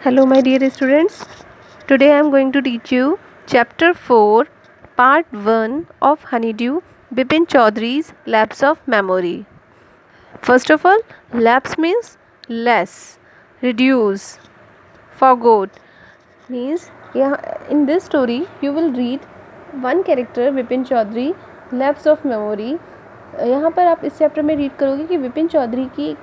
Hello my dear students. Today I am going to teach you chapter 4 part 1 of Honeydew Bipin Chaudhary's Lapse of Memory. First of all, lapse means less, reduce, forgot. Means in this story you will read one character Bipin Chaudhary lapse of memory. यहाँ पर आप इस chapter में read करोगे कि विपिन चौधरी की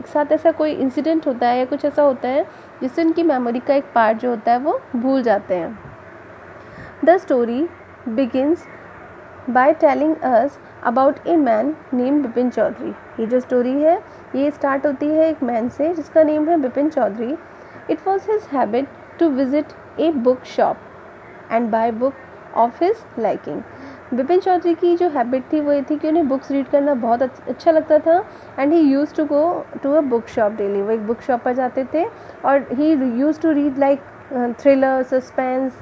साथ ऐसा कोई इंसिडेंट होता है या कुछ ऐसा होता है जिससे उनकी मेमोरी का एक पार्ट जो होता है वो भूल जाते हैं. The story begins by telling us about a man name Bipin Chaudhary. ये जो स्टोरी है ये स्टार्ट होती है एक मैन से जिसका नेम है Bipin Chaudhary. It was his habit to visit a book shop and buy book of his liking. Bipin Chaudhary की जो हैबिट थी वो ये थी कि उन्हें बुक्स रीड करना बहुत अच्छा लगता था and he use to go to a book shop daily. वो एक बुक शॉप पर जाते थे और he use to read like thriller, suspense,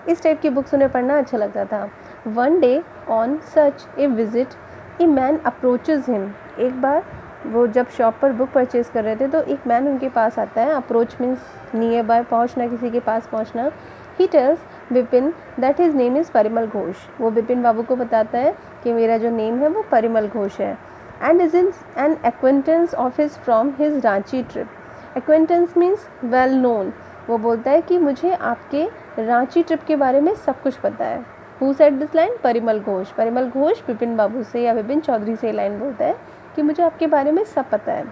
इस टाइप की बुक्स उन्हें पढ़ना अच्छा लगता था. One day on such a visit a man approaches him. एक बार वो जब शॉप पर बुक परचेज कर रहे थे तो एक मैन उनके पास आता है. अप्रोच मीन्स नियर बाय, पहुँचना, किसी के पास पहुँचना. He tells Vipin that his name is Parimal Ghosh. वो विपिन बाबू को बताता है कि मेरा जो नेम है वो परिमल घोष है. And is in an acquaintance of his from his Ranchi trip. Acquaintance means well known. वो बोलता है कि मुझे आपके रांची ट्रिप के बारे में सब कुछ पता है. Who said this line? Parimal Ghosh. Parimal Ghosh Vipin Babu से या विपिन चौधरी से लाइन बोलता है कि मुझे आपके बारे में सब पता है.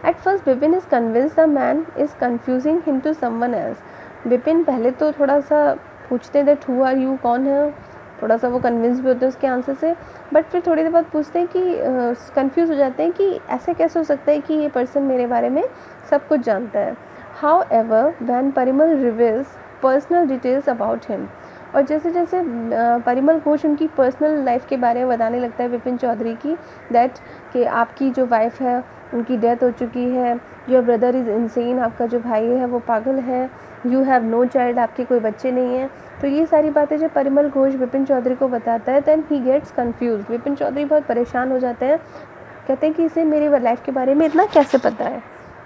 At first Vipin is convince the man is confusing him to someone else. Vipin पहले तो थोड़ा सा पूछते हैं दैट हु आर यू, कौन है, थोड़ा सा वो कन्विंस भी होते हैं उसके आंसर से. बट फिर थोड़ी देर बाद पूछते हैं कि कंफ्यूज हो जाते हैं कि ऐसे कैसे हो सकता है कि ये पर्सन मेरे बारे में सब कुछ जानता है. However when Parimal reveals personal details about him. और जैसे जैसे परिमल घोष उनकी पर्सनल लाइफ के बारे में बताने लगता है विपिन चौधरी की, दैट कि आपकी जो वाइफ है उनकी डेथ हो चुकी है, योर ब्रदर इज़ इनसेन, आपका जो भाई है वो पागल है, यू हैव नो चाइल्ड, आपके कोई बच्चे नहीं हैं. तो ये सारी बातें जब परिमल घोष विपिन चौधरी को बताता है then he gets confuse. Vipin Chaudhary बहुत परेशान हो जाते हैं. कहते हैं कि इसे मेरी लाइफ के बारे में इतना कैसे पता है.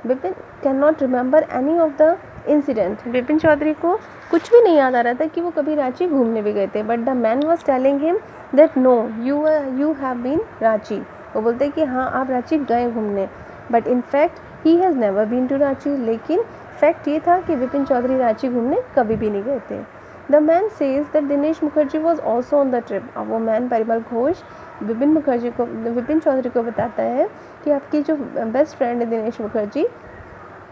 Vipin can not remember any of the incident. Vipin Chaudhary को कुछ भी नहीं याद आ रहा था कि वो कभी रांची घूमने भी गए थे. But the man was telling him that no you have been Ranchi. वो बोलते हैं कि हाँ आप रांची गए घूमने. But in fact he has never been to Ranchi. लेकिन फैक्ट ये था कि विपिन चौधरी रांची घूमने कभी भी नहीं गए थे. The man says that Dinesh Mukherjee was also on the trip. अब वो मैन परिमल घोष विपिन चौधरी को बताता है कि आपकी जो बेस्ट फ्रेंड है दिनेश मुखर्जी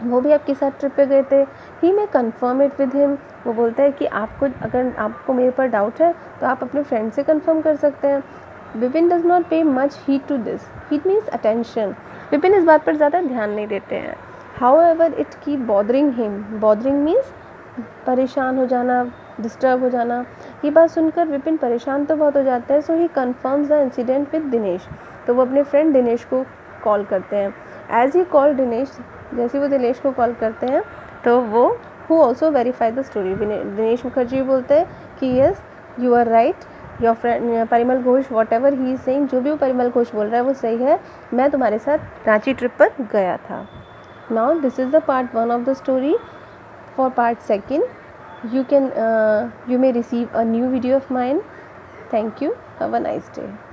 वो भी आपके साथ ट्रिप पे गए थे. ही मे कन्फर्म इट विद हिम. वो बोलता है कि अगर आपको मेरे पर डाउट है तो आप अपने फ्रेंड से कन्फर्म कर सकते हैं. Vipin does not pay much heed to this. Heed means attention. विपिन इस बात पर ज़्यादा ध्यान नहीं देते हैं. However it keep bothering him. Bothering means परेशान हो जाना, डिस्टर्ब हो जाना. ये बात सुनकर विपिन परेशान तो बहुत हो जाता है. So he confirms the incident with Dinesh. तो वो अपने फ्रेंड दिनेश को कॉल करते हैं. एज ही कॉल दिनेश, जैसे वो दिनेश को कॉल करते हैं तो वो who also verify the story. Dinesh Mukherjee बोलते हैं कि yes you are right, your friend Parimal Ghosh whatever he is saying, जो भी वो परिमल घोष बोल रहा है वो सही है, मैं तुम्हारे साथ रांची ट्रिप पर गया था. Now this is the part 1 of the story. For part 2 you may receive a new video of mine. Thank you. Have a nice day.